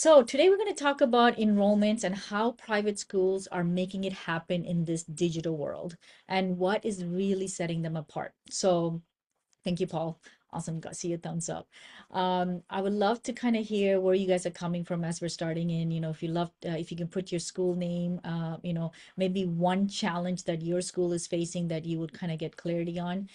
So today we're going to talk about enrollments and how private schools are making it happen in this digital world and what is really setting them apart. So thank you, Paul. Awesome. Got see a thumbs up. I would love to kind of hear where you guys are coming from as we're starting in. If you love, if you can put your school name, maybe one challenge that your school is facing that you would kind of get clarity on.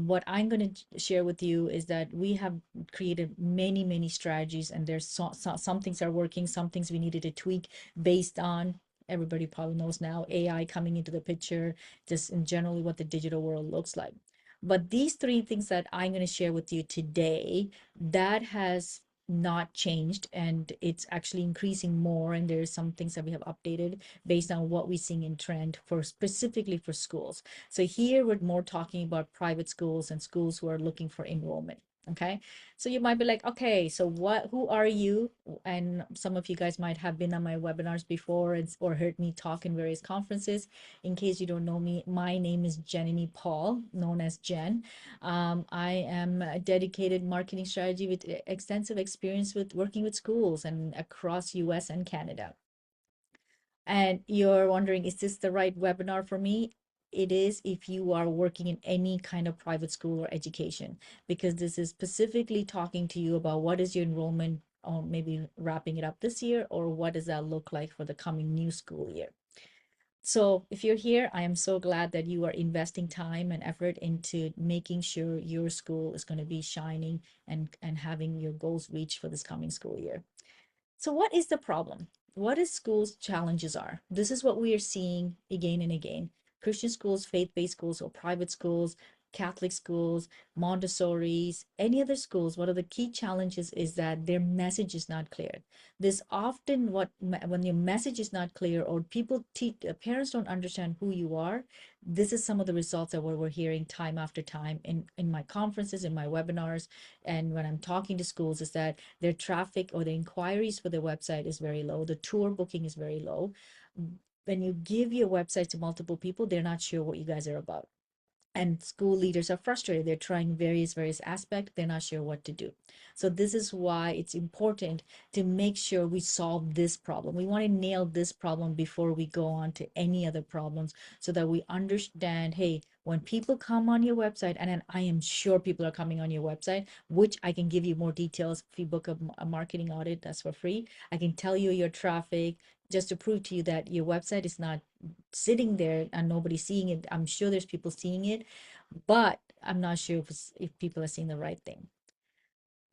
What I'm going to share with you is that we have created many, many strategies, and there's some things are working, some things we needed to tweak based on. Everybody probably knows now AI coming into the picture, just in generally what the digital world looks like. But these three things that I'm going to share with you today, that has not changed, and it's actually increasing more. And there's some things that we have updated based on what we're seeing in trend for specifically for schools. So here we're more talking about private schools and schools who are looking for enrollment. Okay. So you might be like, okay, so who are you? And some of you guys might have been on my webinars before or heard me talk in various conferences. In case you don't know me, my name is Jenani Paul, known as Jen. I am a dedicated marketing strategy with extensive experience with working with schools and across US and Canada. And you're wondering, is this the right webinar for me? It is if you are working in any kind of private school or education, because this is specifically talking to you about what is your enrollment, or maybe wrapping it up this year, or what does that look like for the coming new school year. So if you're here, I am so glad that you are investing time and effort into making sure your school is going to be shining and having your goals reached for this coming school year. So what is the problem? What is schools' challenges are? This is what we are seeing again and again. Christian schools, faith-based schools, or private schools, Catholic schools, Montessori's, any other schools, one of the key challenges is that their message is not clear. This often when your message is not clear, or people teach parents don't understand who you are, this is some of the results that we're hearing time after time in my conferences, in my webinars, and when I'm talking to schools, is that their traffic or the inquiries for their website is very low. The tour booking is very low. When you give your website to multiple people, they're not sure what you guys are about, and school leaders are frustrated. They're trying various aspects, they're not sure what to do. So this is why it's important to make sure we solve this problem. We want to nail this problem before we go on to any other problems, so that we understand, hey, when people come on your website, and then I am sure people are coming on your website, which I can give you more details if you book a marketing audit, that's for free. I can tell you your traffic, just to prove to you that your website is not sitting there and nobody's seeing it. I'm sure there's people seeing it, but I'm not sure if people are seeing the right thing.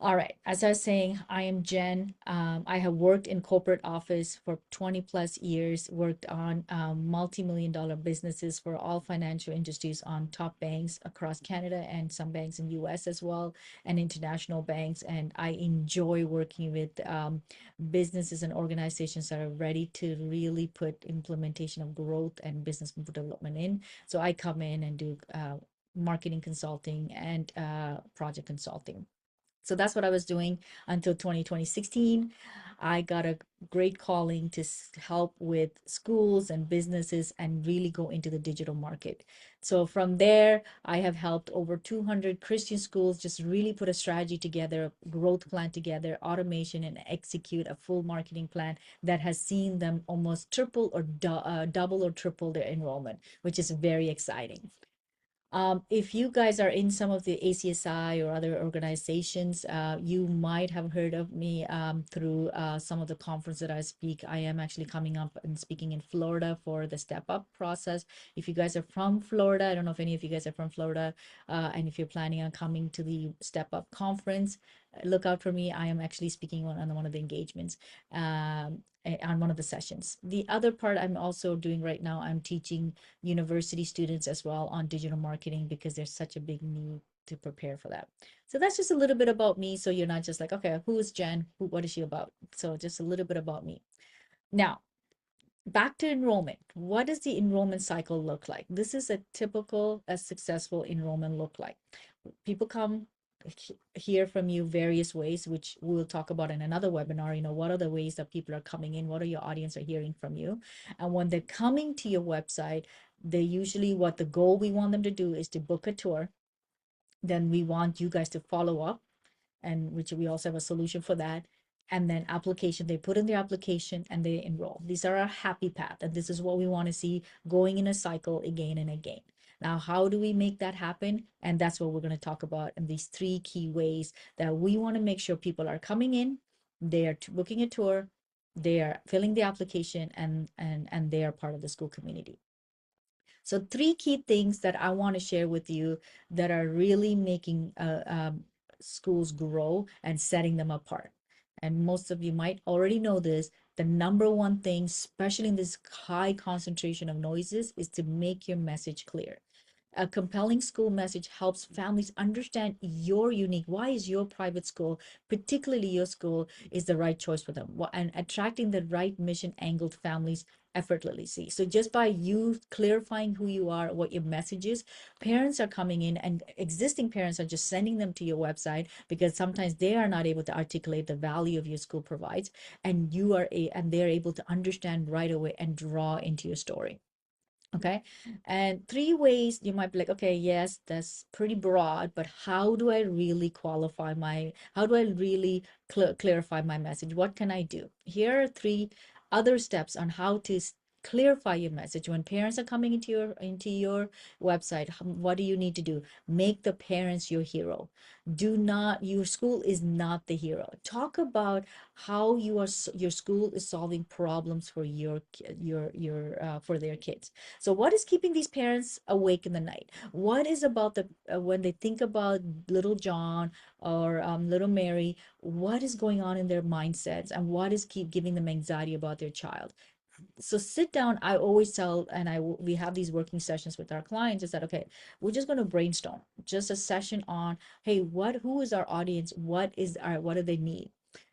All right, as I was saying, I am Jen. I have worked in corporate office for 20 plus years, worked on multi-million dollar businesses for all financial industries on top banks across Canada and some banks in US as well, and international banks. And I enjoy working with businesses and organizations that are ready to really put implementation of growth and business development in. So I come in and do marketing consulting and project consulting. So that's what I was doing until 2016. I got a great calling to help with schools and businesses and really go into the digital market. So from there, I have helped over 200 Christian schools just really put a strategy together, a growth plan together, automation, and execute a full marketing plan that has seen them almost triple or double or triple their enrollment, which is very exciting. If you guys are in some of the ACSI or other organizations, you might have heard of me through some of the conference that I speak. I am actually coming up and speaking in Florida for the Step Up process. If you guys are from Florida, I don't know if any of you guys are from Florida, and if you're planning on coming to the Step Up conference, look out for me. I am actually speaking on one of the engagements. On one of the sessions. The other part I'm also doing right now, I'm teaching university students as well on digital marketing, because there's such a big need to prepare for that. So that's just a little bit about me. So you're not just like, okay, who is Jen? What is she about? So just a little bit about me. Now, back to enrollment. What does the enrollment cycle look like? This is a typical, a successful enrollment look like. People come hear from you various ways, which we'll talk about in another webinar. What are the ways that people are coming in? What are your audience are hearing from you? And when they're coming to your website, they usually, what the goal we want them to do is to book a tour. Then we want you guys to follow up, and which we also have a solution for that. and then application, they put in their application and they enroll. These are our happy path, and this is what we want to see going in a cycle again and again. Now, how do we make that happen? And that's what we're going to talk about in these three key ways that we want to make sure people are coming in, they are booking a tour, they are filling the application, and they are part of the school community. So three key things that I want to share with you that are really making schools grow and setting them apart. And most of you might already know this. The number one thing, especially in this high concentration of noises, is to make your message clear. A compelling school message helps families understand your unique, why is your private school, particularly your school, is the right choice for them, and attracting the right mission angled families effortlessly. So just by you clarifying who you are, what your message is, parents are coming in, and existing parents are just sending them to your website because sometimes they are not able to articulate the value of your school provides, and and they're able to understand right away and draw into your story. Okay. And three ways you might be like, okay, yes, that's pretty broad, but how do I really how do I really clarify my message? What can I do? Here are three other steps on how to clarify your message. When parents are coming into your website, what do you need to do? Make the parents your hero. Do not, your school is not the hero. Talk about how your school is solving problems for for their kids. So what is keeping these parents awake in the night? What is about when they think about little John or little Mary, what is going on in their mindsets, and what is keep giving them anxiety about their child? So sit down. I always tell, and we have these working sessions with our clients, is that okay, we're just going to brainstorm, just a session on, hey, who is our audience, what do they need?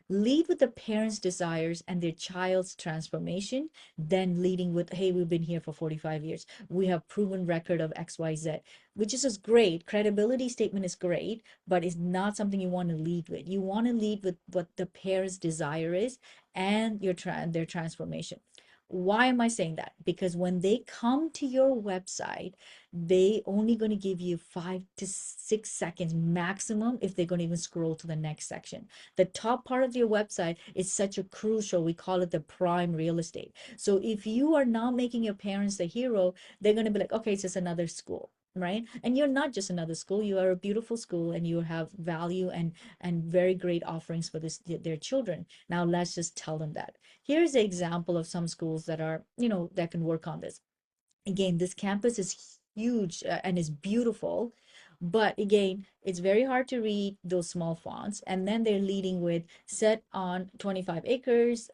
Lead with the parents' desires and their child's transformation, then leading with, hey, we've been here for 45 years. We have proven record of XYZ, which is just great. Credibility statement is great, but it's not something you want to lead with. You want to lead with what the parents' desire is and their transformation. Why am I saying that? Because when they come to your website, they only going to give you 5 to 6 seconds maximum if they're going to even scroll to the next section. The top part of your website is such a crucial, we call it the prime real estate. So if you are not making your parents the hero, they're going to be like, okay, it's just another school, right? And you're not just another school, you are a beautiful school, and you have value and very great offerings for their children. Now let's just tell them that. Here's an example of some schools that are, that can work on this. Again, this campus is huge and is beautiful, but again, it's very hard to read those small fonts. And then they're leading with set on 25 acres,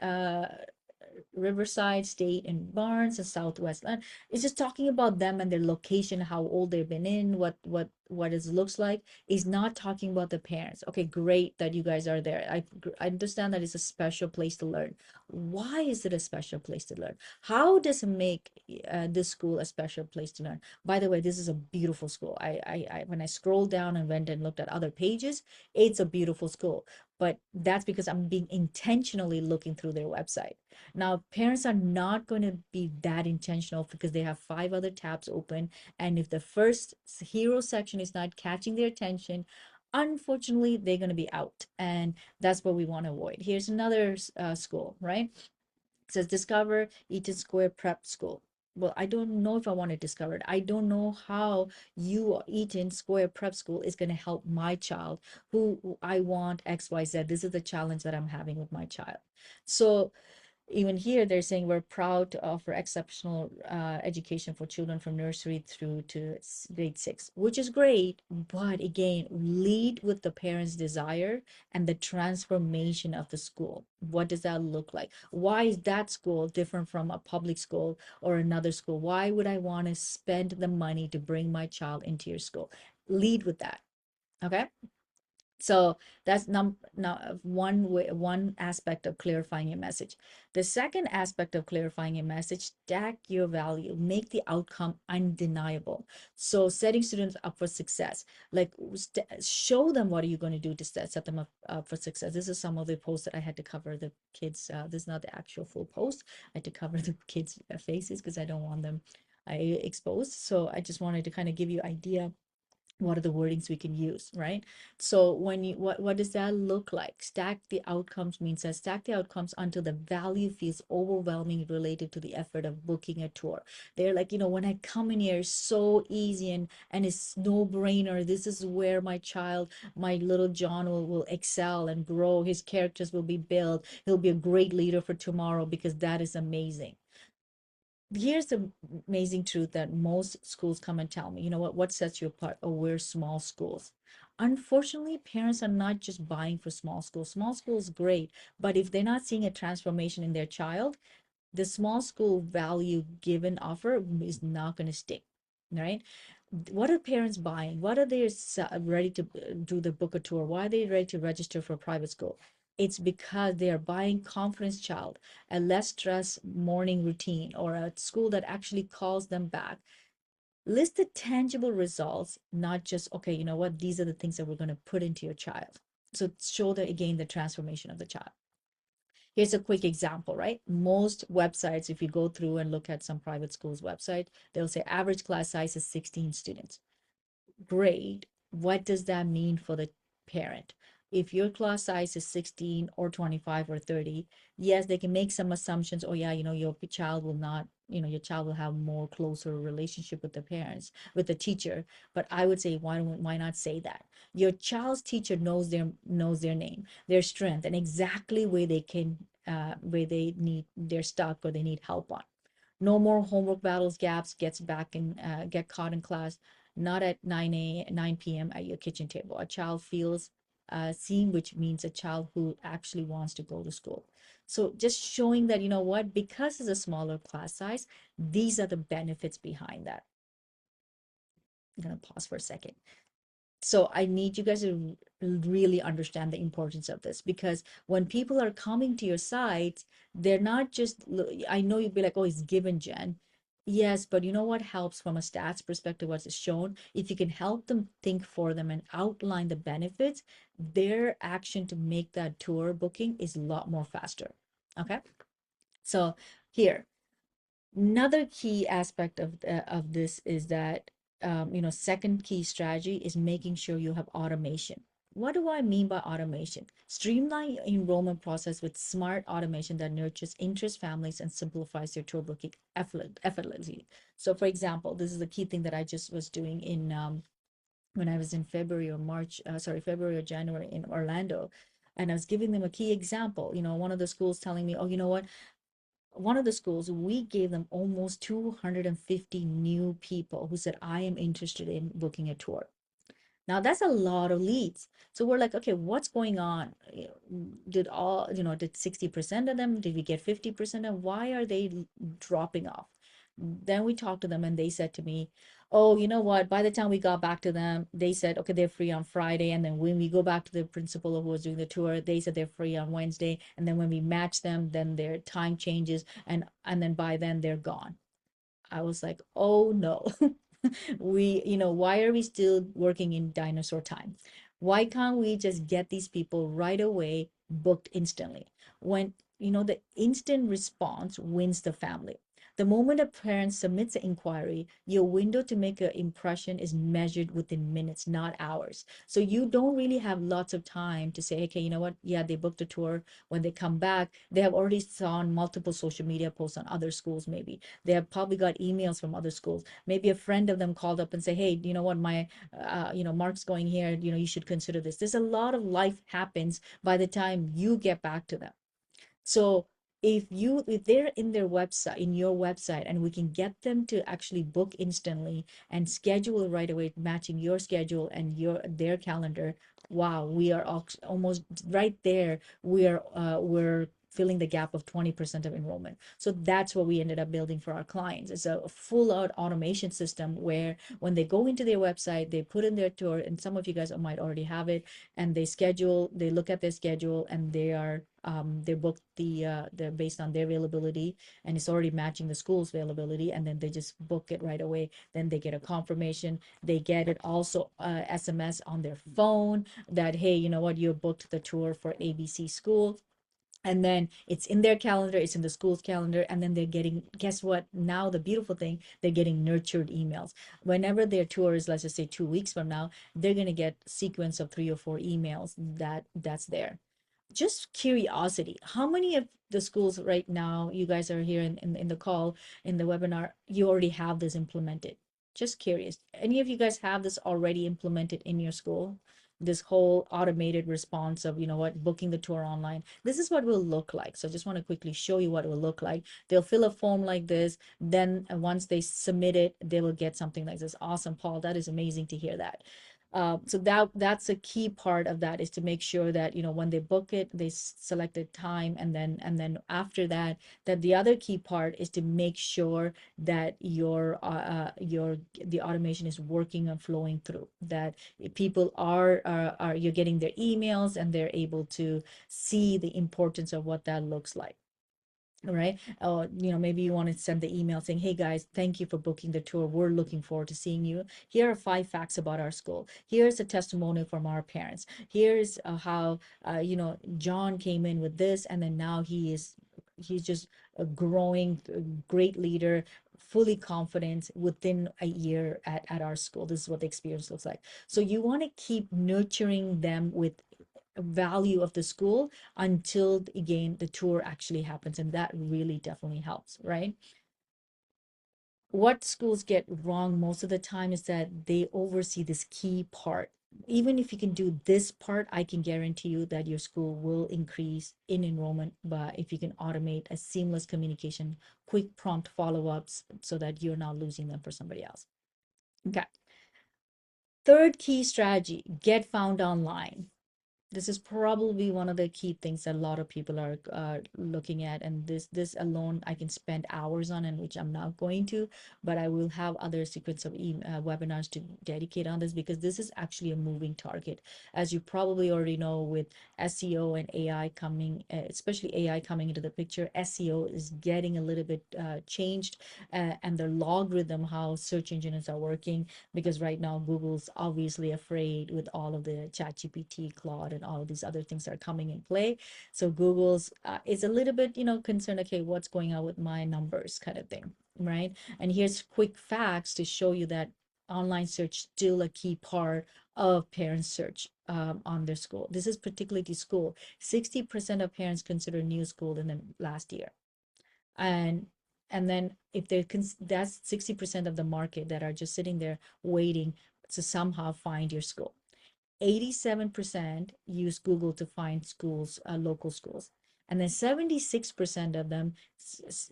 Riverside State and Barnes and Southwest Land. It's just talking about them and their location, how old they've been in, what it looks like. Is not talking about the parents. Okay, great that you guys are there. I understand that it's a special place to learn. Why is it a special place to learn? How does it make this school a special place to learn? By the way, this is a beautiful school. When I scrolled down and went and looked at other pages, it's a beautiful school. But that's because I'm being intentionally looking through their website. Now, parents are not going to be that intentional because they have 5 other tabs open. And if the first hero section is not catching their attention, unfortunately, they're going to be out. And that's what we want to avoid. Here's another school, right? It says Discover Eaton Square Prep School. Well, I don't know if I want to discover it. I don't know how Eaton Square Prep School is going to help my child who I want XYZ. This is the challenge that I'm having with my child. So even here they're saying we're proud to offer exceptional education for children from nursery through to grade 6, which is great. But again, lead with the parents' desire and the transformation of the school. What does that look like? Why is that school different from a public school or another school? Why would I want to spend the money to bring my child into your school? Lead with that. Okay. So that's one aspect of clarifying your message. The second aspect of clarifying your message, stack your value, make the outcome undeniable. So setting students up for success, like show them what are you going to do to set them up for success. This is some of the posts that I had to cover the kids. This is not the actual full post. I had to cover the kids' faces because I don't want them exposed. So I just wanted to kind of give you idea what are the wordings we can use, right? So when you what does that look like? Stack the outcomes means that stack the outcomes until the value feels overwhelming related to the effort of booking a tour. They're like, when I come in here, it's so easy and it's no brainer. This is where my child, my little John will excel and grow. His characters will be built. He'll be a great leader for tomorrow because that is amazing. Here's the amazing truth that most schools come and tell me, what sets you apart? Oh, we're small schools. Unfortunately, parents are not just buying for small schools. Small schools great, but if they're not seeing a transformation in their child, the small school value given offer is not going to stick, right? What are parents buying? What are they ready to do the book a tour? Why are they ready to register for a private school? It's because they are buying confidence child, a less stress morning routine, or a school that actually calls them back. List the tangible results, not just, okay, you know what, these are the things that we're going to put into your child. So show the again the transformation of the child. Here's a quick example, right? Most websites, if you go through and look at some private schools website, they'll say average class size is 16 students. Great. What does that mean for the parent? If your class size is 16 or 25 or 30, yes, they can make some assumptions. Oh, yeah, your child will not, your child will have more closer relationship with the parents, with the teacher. But I would say, why not say that? Your child's teacher knows their name, their strength, and exactly where they need they're stuck or they need help on. No more homework battles, gaps, get caught in class, not at 9 p.m. at your kitchen table. A child feels seen, which means a child who actually wants to go to school. So just showing that, what, because it's a smaller class size, these are the benefits behind that. I'm going to pause for a second. So I need you guys to really understand the importance of this, because when people are coming to your site, they're not just, I know you'd be like, oh, it's given, Jen. Yes, but you know what helps from a stats perspective, what's shown? If you can help them think for them and outline the benefits, their action to make that tour booking is a lot more faster. Okay. So here, another key aspect of this is that second key strategy is making sure you have automation. What do I mean by automation? Streamline enrollment process with smart automation that nurtures interest families and simplifies your tour booking effortlessly. So for example, this is a key thing that I just was doing in when I was in February or January in Orlando. And I was giving them a key example. One of the schools telling me, oh, you know what, one of the schools, we gave them almost 250 new people who said, I am interested in booking a tour. Now that's a lot of leads. So we're like, okay, what's going on? Did 60% of them, did we get 50% of, why are they dropping off? Then we talked to them and they said to me, oh, you know what? By the time we got back to them, they said, okay, they're free on Friday. And then when we go back to the principal who was doing the tour, they said they're free on Wednesday. And then when we match them, then their time changes. And then by then they're gone. I was like, oh no. Why are we still working in dinosaur time? Why can't we just get these people right away booked instantly? When, the instant response wins the family. The moment a parent submits an inquiry, your window to make an impression is measured within minutes, not hours. So you don't really have lots of time to say, okay, you know what? Yeah, they booked a tour. When they come back, they have already saw multiple social media posts on other schools, maybe. They have probably got emails from other schools. Maybe a friend of them called up and say, hey, you know what, my Mark's going here, you should consider this. There's a lot of life happens by the time you get back to them. So if they're in their website, in your website, and we can get them to actually book instantly and schedule right away, matching your schedule and their calendar, wow, we are almost right there. We're filling the gap of 20% of enrollment. So that's what we ended up building for our clients. It's a full out automation system where when they go into their website, they put in their tour, and some of you guys might already have it, and they look at their schedule, and they're booked they're based on their availability, and it's already matching the school's availability, and then they just book it right away. Then they get a confirmation. They get it also SMS on their phone that, hey, you know what, you booked the tour for ABC school. And then it's in their calendar, it's in the school's calendar, and then they're getting, guess what, now the beautiful thing, they're getting nurtured emails whenever their tour is, let's just say 2 weeks from now. They're going to get sequence of 3 or 4 emails that's there. Just curiosity, how many of the schools right now, you guys are here in the call, in the webinar, you already have this implemented? Just curious, any of you guys have this already implemented in your school? This whole automated response of, you know what, booking the tour online, this is what will look like. So I just want to quickly show you what it will look like. They'll fill a form like this, then once they submit it, they will get something like this. Awesome, Paul, that is amazing to hear that. So that's a key part of that, is to make sure that, you know, when they book it, they select a time, and then after that, that the other key part is to make sure that your the automation is working and flowing through, that people are you're getting their emails and they're able to see the importance of what that looks like. All right. You know, maybe you want to send the email saying, hey guys, thank you for booking the tour. We're looking forward to seeing you. Here are 5 facts about our school. Here's a testimonial from our parents. Here's how, you know, John came in with this, and then now he's just a growing, great leader, fully confident within a year at our school. This is what the experience looks like. So you want to keep nurturing them with value of the school until, again, the tour actually happens, and that really definitely helps, right? What schools get wrong most of the time is that they oversee this key part. Even if you can do this part, I can guarantee you that your school will increase in enrollment, but if you can automate a seamless communication, quick prompt follow-ups, so that you're not losing them for somebody else. Okay. Third key strategy, get found online. This is probably one of the key things that a lot of people are looking at, and this alone I can spend hours on, and which I'm not going to, but I will have other sequence of webinars to dedicate on this, because this is actually a moving target, as you probably already know. With SEO and AI coming, especially AI coming into the picture, SEO is getting a little bit changed, and the logarithm, how search engines are working, because right now Google's obviously afraid with all of the ChatGPT, Claude, and all of these other things that are coming in play. So Google's is a little bit, you know, concerned, okay, what's going on with my numbers, kind of thing, right? And here's quick facts to show you that online search still a key part of parent search on their school. This is particularly to school. 60% of parents consider new school in the last year. And then if they that's 60% of the market that are just sitting there waiting to somehow find your school. 87% use Google to find schools, local schools. And then 76% of them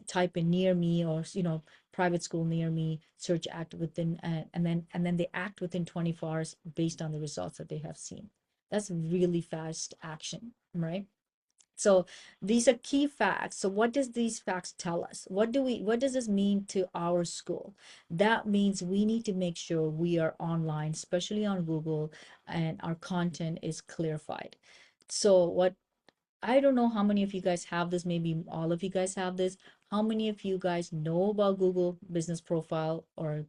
type in near me, or, you know, private school near me, search act within, and then they act within 24 hours based on the results that they have seen. That's really fast action, right? So these are key facts. So what does these facts tell us? What does this mean to our school? That means we need to make sure we are online, especially on Google, and our content is clarified. So what I don't know how many of you guys have this, maybe all of you guys have this. How many of you guys know about Google Business Profile, or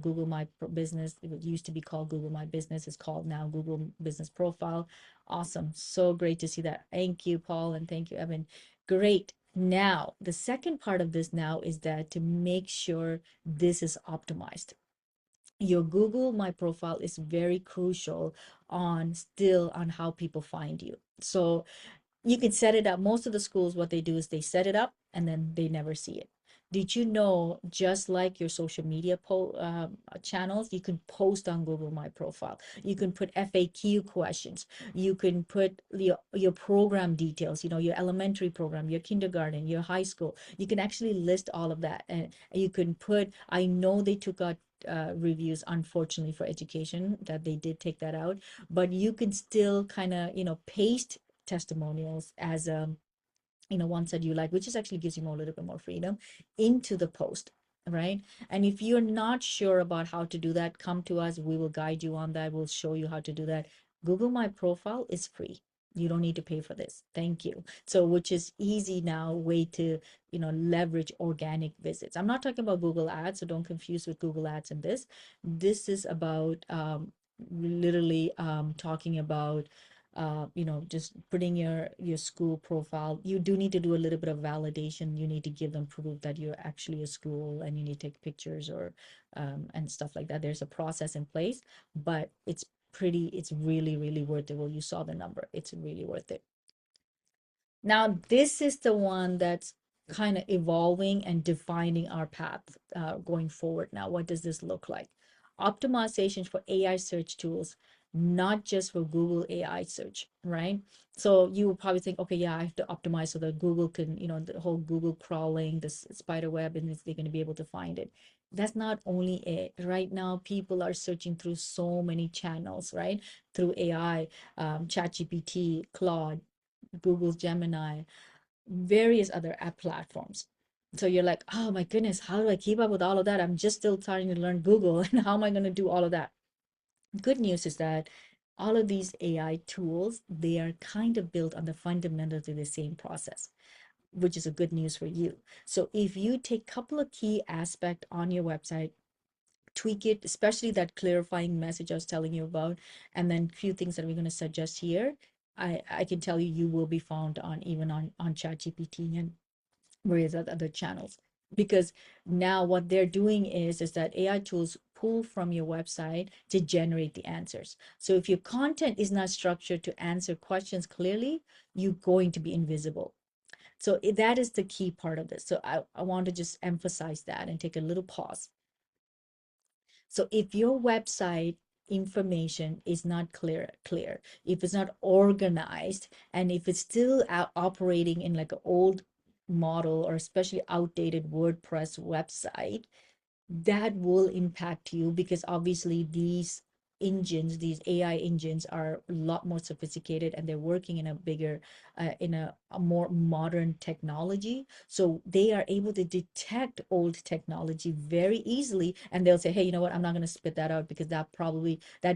Google My Business? It used to be called Google My Business. It's called now Google Business Profile. Awesome. So great to see that. Thank you, Paul, and thank you, Evan. Great. Now, the second part of this now is that to make sure this is optimized. Your Google My Profile is very crucial on still on how people find you. So you can set it up. Most of the schools, what they do is they set it up and then they never see it. Did you know, just like your social media channels, you can post on Google My Profile. You can put FAQ questions. You can put your program details, you know, your elementary program, your kindergarten, your high school. You can actually list all of that. And you can put, I know they took out reviews, unfortunately, for education, that they did take that out, but you can still kind of, you know, paste testimonials as ones that you like, which is actually gives you a little bit more freedom into the post, right? And if you're not sure about how to do that, come to us, we will guide you on that. We'll show you how to do that. Google My Profile is free. You don't need to pay for this. Thank you. So, which is easy now way to, leverage organic visits. I'm not talking about Google Ads, so don't confuse with Google Ads and this. This is about literally talking about just putting your school profile. You do need to do a little bit of validation. You need to give them proof that you're actually a school, and you need to take pictures or and stuff like that. There's a process in place, but it's really, really worth it. Well, you saw the number. It's really worth it. Now, this is the one that's kind of evolving and defining our path going forward. Now, what does this look like? Optimization for AI search tools, not just for Google AI search, right? So you will probably think, okay, yeah, I have to optimize so that Google can, the whole Google crawling, this spider web, and they're going to be able to find it. That's not only it. Right now, people are searching through so many channels, right? Through AI, ChatGPT, Claude, Google Gemini, various other app platforms. So you're like, oh my goodness, how do I keep up with all of that? I'm just still starting to learn Google, and how am I going to do all of that? Good news is that all of these AI tools, they are kind of built on the fundamentals of the same process, which is a good news for you. So if you take a couple of key aspects on your website, tweak it, especially that clarifying message I was telling you about, and then a few things that we're going to suggest here. I can tell you, you will be found on even on ChatGPT and various other channels, because now what they're doing is that AI tools pull from your website to generate the answers. So if your content is not structured to answer questions clearly, you're going to be invisible. So that is the key part of this. So I want to just emphasize that and take a little pause. So if your website information is not clear, if it's not organized, and if it's still operating in like an old model, or especially outdated WordPress website, that will impact you, because obviously these AI engines are a lot more sophisticated, and they're working in a bigger, in a more modern technology. So they are able to detect old technology very easily, and they'll say, hey, you know what? I'm not going to spit that out, because that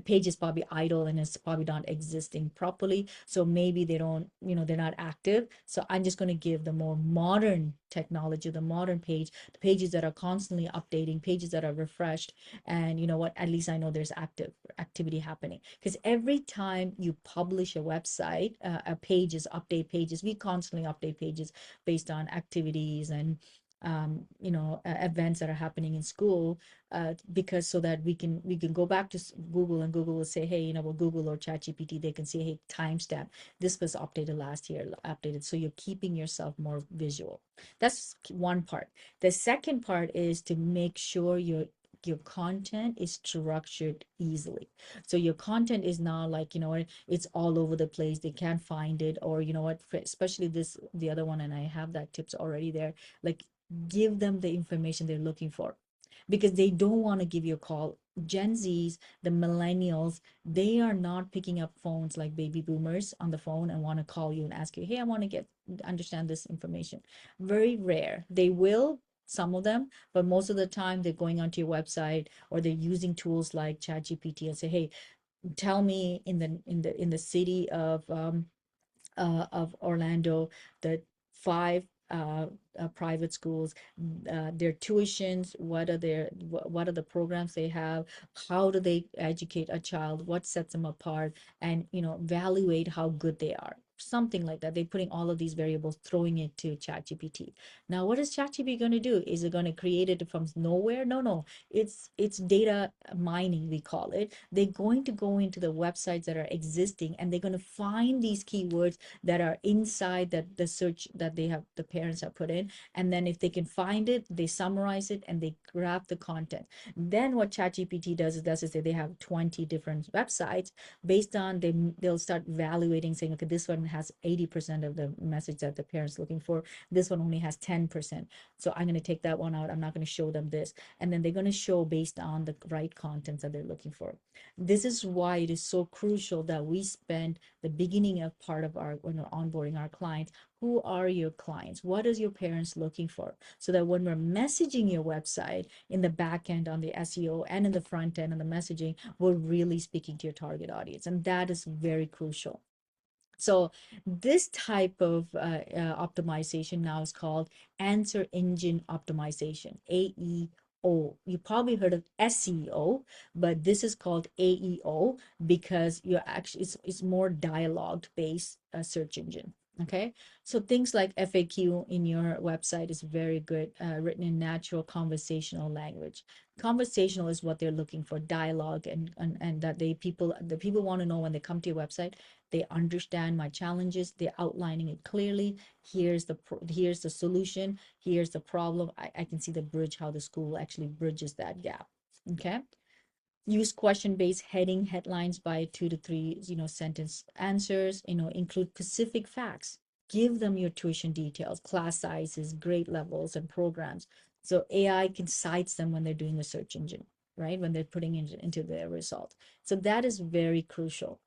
page is probably idle and it's probably not existing properly. So maybe they don't, they're not active. So I'm just going to give the more modern technology, the modern page, the pages that are constantly updating, pages that are refreshed. And you know what, at least I know there's activity happening, because every time you publish a website, a pages update pages, we constantly update pages based on activities and events that are happening in school, because so that we can go back to Google, and Google will say, hey, well, Google or ChatGPT, they can say, hey, timestamp, this was updated last year, updated. So you're keeping yourself more visual. That's one part. The second part is to make sure your content is structured easily. So your content is not like, it's all over the place, they can't find it, or especially the other one, and I have that tips already there, like, give them the information they're looking for, because they don't want to give you a call. Gen Zs, the millennials, they are not picking up phones like baby boomers on the phone and want to call you and ask you, hey, I want to understand this information. Very rare. They will, some of them, but most of the time they're going onto your website, or they're using tools like ChatGPT and say, hey, tell me in the city of Orlando, the five private schools, their tuitions, what are the programs they have, how do they educate a child, what sets them apart, and evaluate how good they are. Something like that. They're putting all of these variables, throwing it to ChatGPT. Now, what is ChatGPT going to do? Is it going to create it from nowhere? No, no. It's data mining, we call it. They're going to go into the websites that are existing, and they're going to find these keywords that are inside that the search that the parents have put in, and then if they can find it, they summarize it and they grab the content. Then what ChatGPT does is that they have 20 different websites. Based on they'll start evaluating, saying, okay, this one has 80% of the message that the parents looking for, this one only has 10%, so I'm going to take that one out, I'm not going to show them this. And then they're going to show based on the right contents that they're looking for. This is why it is so crucial that we spend the beginning of part of our, when we're onboarding our clients, who are your clients, what is your parents looking for, so that when we're messaging your website in the back end on the SEO and in the front end on the messaging, we're really speaking to your target audience. And that is very crucial. So this type of optimization now is called answer engine optimization, AEO. SEO. You probably heard of SEO, but this is called AEO because you're actually it's more dialogue based search engine. Okay, so things like FAQ in your website is very good, written in natural conversational language. Conversational is what they're looking for, dialogue, and that the people want to know when they come to your website, they understand my challenges, they're outlining it clearly. Here's the solution, here's the problem. I can see the bridge, how the school actually bridges that gap. Okay, use question-based headlines by 2 to 3 sentence answers. Include specific facts, give them your tuition details, class sizes, grade levels, and programs, so AI can cite them when they're doing the search engine, right, when they're putting it into their result. So that is very crucial.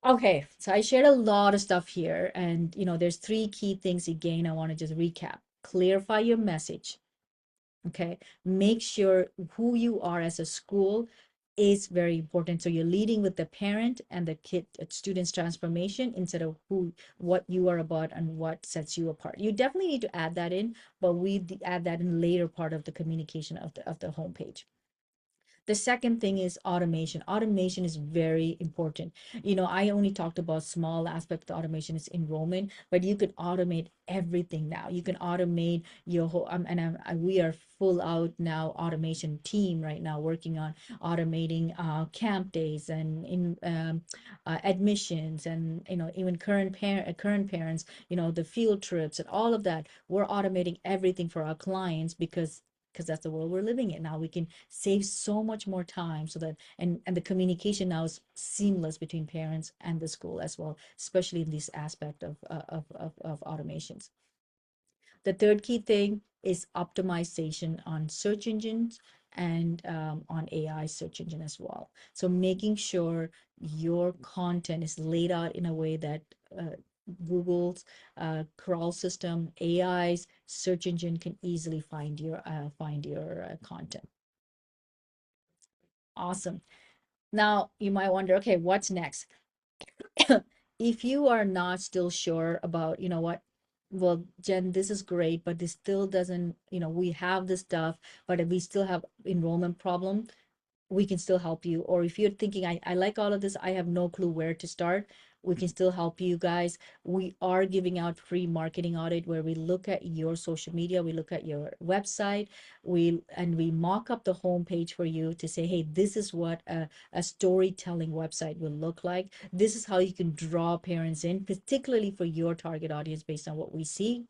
Okay, so I shared a lot of stuff here, and there's three key things again. I want to just recap. Clarify your message. Okay, make sure who you are as a school is very important. So you're leading with the parent and the student's transformation instead of what you are about and what sets you apart. You definitely need to add that in, but we add that in later part of the communication of the homepage. The second thing is automation. Automation is very important. I only talked about small aspect of automation is enrollment, but you could automate everything now. You can automate your whole, we are full out now automation team right now working on automating camp days and in admissions, and even current parents, the field trips and all of that. We're automating everything for our clients because that's the world we're living in now. We can save so much more time, so that and the communication now is seamless between parents and the school as well, especially in this aspect of automations. The third key thing is optimization on search engines and on AI search engine as well. So making sure your content is laid out in a way that Google's crawl system, AI's search engine can easily find your content. Awesome. Now you might wonder, okay, what's next? If you are not still sure about, what, well, Jen, this is great, but this still doesn't, we have this stuff, but we still have enrollment problem, we can still help you. Or if you're thinking, I like all of this, I have no clue where to start, we can still help you guys. We are giving out free marketing audit where we look at your social media, we look at your website, we mock up the homepage for you to say, hey, this is what a storytelling website will look like. This is how you can draw parents in, particularly for your target audience based on what we see.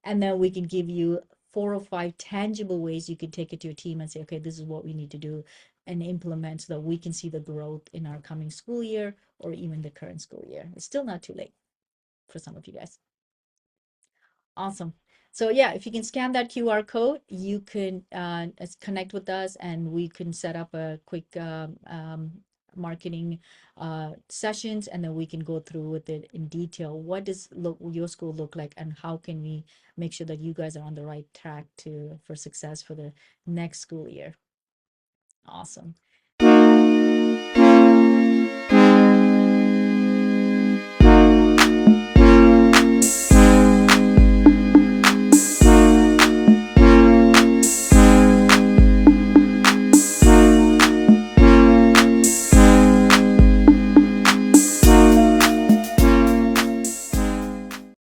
And then we can give you 4 or 5 tangible ways you can take it to your team and say, okay, this is what we need to do and implement so that we can see the growth in our coming school year or even the current school year. It's still not too late for some of you guys. Awesome. So yeah, if you can scan that QR code, you can connect with us and we can set up a quick marketing sessions, and then we can go through with it in detail. What does your school look like, and how can we make sure that you guys are on the right track for success for the next school year? Awesome.